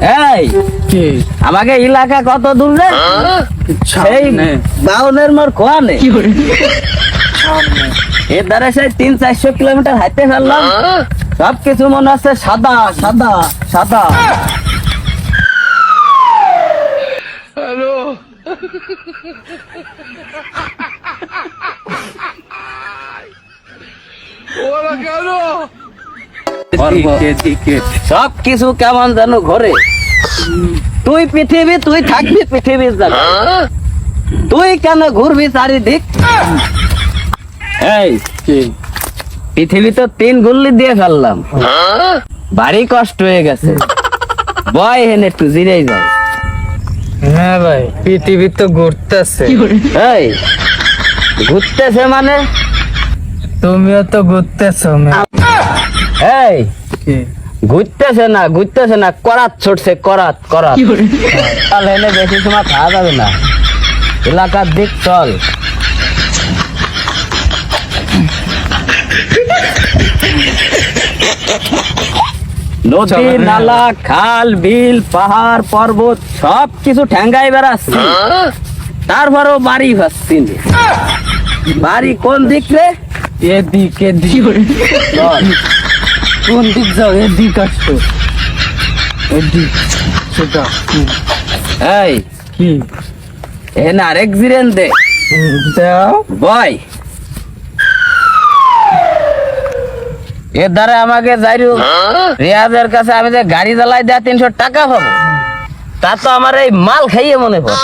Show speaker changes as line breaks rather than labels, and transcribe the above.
এই আমাকে এলাকা কত দূর রে? সেই বাউনের মোর খোয়া নেই এর দ্বারা সেই 300-400 কিলোমিটার হাঁটতে ফেললাম, সবকিছু মনে হচ্ছে সাদা সাদা সাদা। সব কিছু কেমন যেন ঘরে। তুই পৃথিবী, তুই থাকবি পৃথিবীর জায়গা, তুই কেন ঘুরবি চারিদিক? এই পৃথিবী তো 3 গুল্লি দিয়ে ফেললাম, ভারী কষ্ট হয়ে গেছে। বয় হেন একটু জিরেই যাও।
হ্যাঁ ভাই, পৃথিবী তো ঘুরতেছে।
এই ঘুরতেছে মানে
তুমিও তো ঘুরতেছো।
এই ঘুরতেছে না, ঘুরতেছে না, করাত ছুটছে, করাত করাত। চল এনে বেশি সময় খাওয়া যাবে না, এলাকার দিক চল। নদী নালা খাল বিল পাহাড় পর্বত সব কিছু ঠ্যাঙ্গাই বেড়াচ্ছি, তারপরেও বাড়ি ভাসছি না। বাড়ি কোন দিক রে?
এদিক এদিক।
চল।
কোন দিক যাও? এদিক আসতো, এদিক সেটা।
এই
কি
এখানে আরেক জিরেন দে
দাও?
বয়। এর দ্বারা আমাকে যাইরু রিয়াজের কাছে আমি যে গাড়ি চালাই দেয়া 300 টাকা পাবো, তা তো আমার এই মাল খাইয়ে মনে পড়ে।